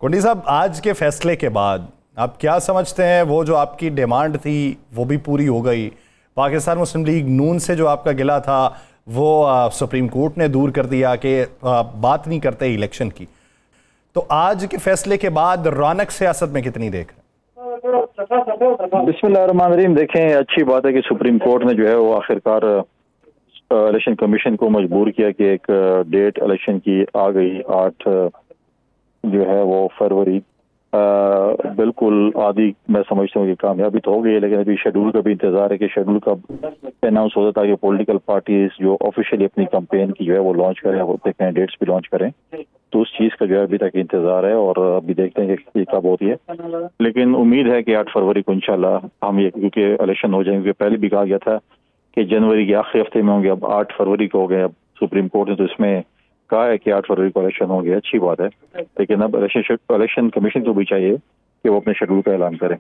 کنڈی صاحب، آج کے فیصلے کے بعد آپ کیا سمجھتے ہیں؟ وہ جو آپ کی ڈیمانڈ تھی وہ بھی پوری ہو گئی، پاکستان مسلم لیگ نون سے جو آپ کا گلہ تھا وہ سپریم کورٹ نے دور کر دیا کہ بات نہیں کرتے الیکشن کی، تو آج کے فیصلے کے بعد رونق سیاست میں کتنی دیکھ رہے ہیں؟ بسم اللہ الرحمن الرحیم۔ دیکھیں، اچھی بات ہے کہ سپریم کورٹ نے جو ہے وہ آخرکار الیکشن کمیشن کو مجبور کیا کہ ایک ڈیٹ الیکشن کی آ گئی 8 جو ہے وہ فروری۔ بالکل آدھی میں سمجھتا ہوں کہ کامیابی تو ہو گئی ہے، لیکن ابھی شیڈول کا بھی انتظار ہے کہ شیڈول کب اناؤنس ہوتا تاکہ پولیٹیکل پارٹیز جو آفیشیلی اپنی کمپین کی جو ہے وہ لانچ کریں، وہ اپنے کینڈیڈیٹس بھی لانچ کریں، تو اس چیز کا جو ہے ابھی تک انتظار ہے اور ابھی دیکھتے ہیں کہ کب ہوتی ہے، لیکن امید ہے کہ 8 فروری کو انشاءاللہ ہم یہ کیونکہ الیکشن ہو جائیں گے۔ پہلے بھی کہا گیا تھا کہ جنوری کے آخری ہفتے میں ہوں گے، اب 8 فروری کو ہو گئے، اب سپریم کورٹ نے تو اس میں کہا ہے کہ 8 فروری کو الیکشن ہو گیا، اچھی بات ہے، لیکن اب الیکشن کمیشن کو بھی چاہیے کہ وہ اپنے شیڈول کا اعلان کریں۔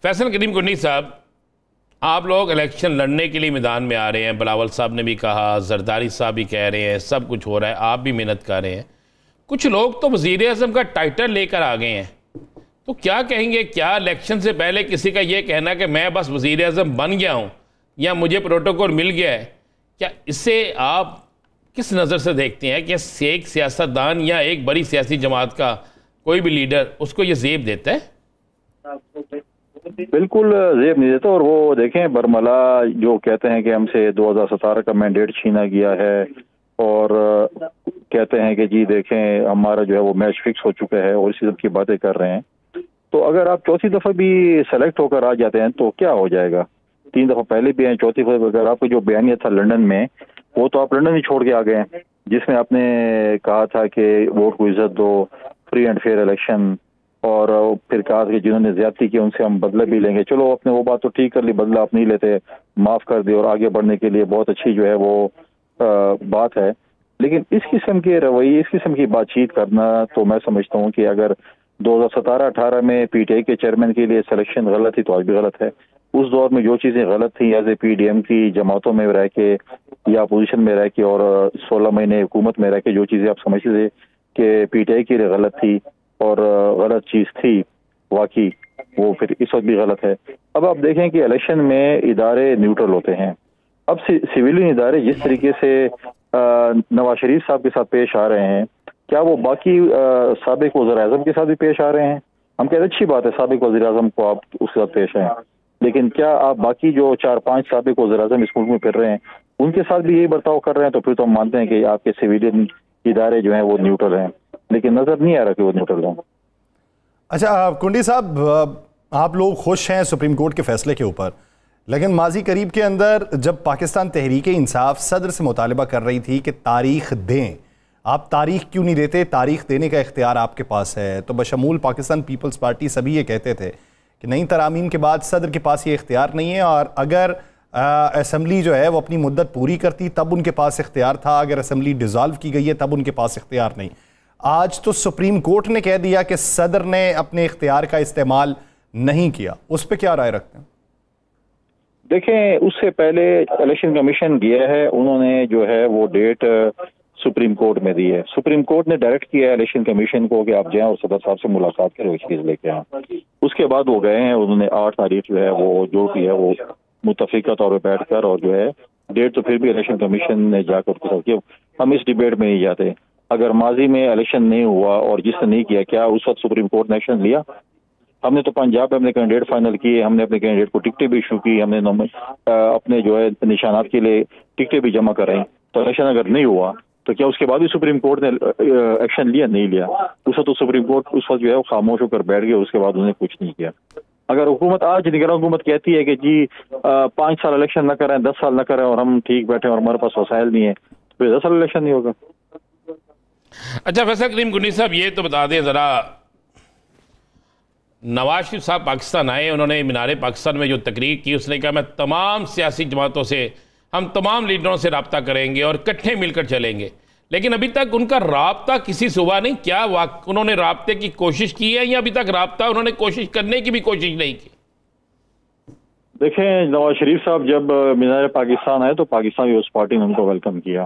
فیصل کریم کنی صاحب، آپ لوگ الیکشن لڑنے کے لیے میدان میں آ رہے ہیں، بلاول صاحب نے بھی کہا، زرداری صاحب بھی کہہ رہے ہیں، سب کچھ ہو رہا ہے، آپ بھی محنت کر رہے ہیں، کچھ لوگ تو وزیر اعظم کا ٹائٹل لے کر آ گئے ہیں، تو کیا کہیں گے؟ کیا الیکشن سے پہلے کسی کا یہ کہنا کہ میں بس وزیر اعظم بن گیا ہوں یا مجھے پروٹوکول مل گیا ہے، کیا اس سے آپ کس نظر سے دیکھتے ہیں کہ ایک سیاستدان یا ایک بڑی سیاسی جماعت کا کوئی بھی لیڈر اس کو یہ زیب دیتا ہے؟ بالکل زیب نہیں دیتا، اور وہ دیکھیں برملا جو کہتے ہیں کہ ہم سے 2017 کا مینڈیٹ چھینا گیا ہے اور کہتے ہیں کہ جی دیکھیں ہمارا جو ہے وہ میچ فکس ہو چکا ہے اور اسی سب کی باتیں کر رہے ہیں، تو اگر آپ چوتھی دفعہ بھی سلیکٹ ہو کر آ جاتے ہیں تو کیا ہو جائے گا؟ 3 دفعہ پہلے بھی ہیں، چوتھی دفعہ اگر آپ کو جو بیانیہ تھا لندن میں، وہ تو آپ لندن ہی چھوڑ کے آ گئے ہیں، جس میں آپ نے کہا تھا کہ ووٹ کو عزت دو، فری اینڈ فیئر الیکشن، اور پھر کہا کہ جنہوں نے زیادتی کی ان سے ہم بدلہ بھی لیں گے۔ چلو آپ نے وہ بات تو ٹھیک کر لی، بدلہ آپ نہیں لیتے، معاف کر دی، اور آگے بڑھنے کے لیے بہت اچھی جو ہے وہ بات ہے، لیکن اس قسم کے رویے، اس قسم کی بات چیت کرنا تو میں سمجھتا ہوں کہ اگر 2017-18 میں پی ٹی آئی کے چیئرمین کے لیے سلیکشن غلط تھی تو آج بھی غلط ہے۔ اس دور میں جو چیزیں غلط تھیں as a P D M کی جماعتوں میں رہ کے یا اپوزیشن میں رہ کے اور 16 مہینے حکومت میں رہ کے جو چیزیں آپ سمجھتے تھے کہ پی ٹی آئی کے لیے غلط تھی اور غلط چیز تھی واقعی، وہ پھر اس وقت بھی غلط ہے۔ اب آپ دیکھیں کہ الیکشن میں ادارے نیوٹرل ہوتے ہیں، اب سویلین ادارے جس طریقے سے نواز شریف صاحب کے ساتھ پیش آ رہے ہیں، کیا وہ باقی سابق وزیر اعظم کے ساتھ بھی پیش آ رہے ہیں؟ ہم کہتے ہیں اچھی بات ہے سابق وزیر اعظم کو آپ اس کے ساتھ پیش آئیں، لیکن کیا آپ باقی جو 4-5 سابق وزیر اعظم اس ملک میں پھر رہے ہیں ان کے ساتھ بھی یہی برتاؤ کر رہے ہیں؟ تو پھر تو ہم مانتے ہیں کہ آپ کے سویلین ادارے جو ہیں وہ نیوٹرل ہیں، لیکن نظر نہیں آ رہا کہ وہ نیوٹرل ہیں۔ اچھا کنڈی صاحب، آپ لوگ خوش ہیں سپریم کورٹ کے فیصلے کے اوپر، لیکن ماضی قریب کے اندر جب پاکستان تحریک انصاف صدر سے مطالبہ کر رہی تھی کہ تاریخ دیں، آپ تاریخ کیوں نہیں دیتے؟ تاریخ دینے کا اختیار آپ کے پاس ہے، تو بشمول پاکستان پیپلز پارٹی سبھی یہ کہتے تھے کہ نئی ترامیم کے بعد صدر کے پاس یہ اختیار نہیں ہے، اور اگر اسمبلی جو ہے وہ اپنی مدت پوری کرتی تب ان کے پاس اختیار تھا، اگر اسمبلی ڈیزالو کی گئی ہے تب ان کے پاس اختیار نہیں۔ آج تو سپریم کورٹ نے کہہ دیا کہ صدر نے اپنے اختیار کا استعمال نہیں کیا، اس پہ کیا رائے رکھتے ہیں؟ دیکھیں، اس سے پہلے الیکشن کمیشن گیا ہے، انہوں نے جو ہے وہ ڈیٹ سپریم کورٹ میں دی ہے، سپریم کورٹ نے ڈائریکٹ کیا ہے الیکشن کمیشن کو کہ آپ جائیں اور صدر صاحب سے ملاقات کریں، وہ چیز لے کے آئیں۔ اس کے بعد وہ گئے ہیں، انہوں نے 8 تاریخ جو ہے وہ جو کی ہے وہ متفقہ طور پہ بیٹھ کر، اور جو ہے ڈیٹ تو پھر بھی الیکشن کمیشن نے جا کر ہم اس ڈیبیٹ میں نہیں جاتے۔ اگر ماضی میں الیکشن نہیں ہوا اور جس نے نہیں کیا، کیا اس وقت سپریم کورٹ نے ایکشن لیا؟ ہم نے تو پنجاب میں اپنے کینڈیڈیٹ فائنل کیے، ہم نے اپنے کینڈیڈیٹ کو ٹکٹیں بھی ایشو کی، ہم نے اپنے جو ہے نشانات کے لیے ٹکٹیں بھی جمع کرائیں، تو الیکشن اگر نہیں ہوا تو کیا اس کے بعد بھی سپریم کورٹ نے ایکشن لیا؟ نہیں لیا۔ اس وقت تو سپریم کورٹ اس وقت جو ہے وہ خاموش ہو کر بیٹھ گئے، اس کے بعد انہوں نے کچھ نہیں کیا۔ اگر حکومت آج نگراں حکومت کہتی ہے کہ جی 5 سال الیکشن نہ کریں، 10 سال نہ کریں اور ہم ٹھیک بیٹھیں اور ہمارے پاس وسائل نہیں ہے، تو پھر 10 سال الیکشن نہیں ہوگا۔ اچھا فیصل کریم کنی صاحب، یہ تو بتا دیں ذرا، نواز شریف صاحب پاکستان آئے، انہوں نے مینار پاکستان میں جو تقریر کی، اس نے کہا میں تمام سیاسی جماعتوں سے، ہم تمام لیڈروں سے رابطہ کریں گے اور اکٹھے مل کر چلیں گے، لیکن ابھی تک ان کا رابطہ کسی سے ہوا نہیں۔ کیا انہوں نے رابطے کی کوشش کی ہے یا ابھی تک رابطہ انہوں نے کوشش کرنے کی بھی کوشش نہیں کی؟ دیکھیں، نواز شریف صاحب جب مینار پاکستان آئے تو پاکستان پیپلز پارٹی نے ان کو ویلکم کیا،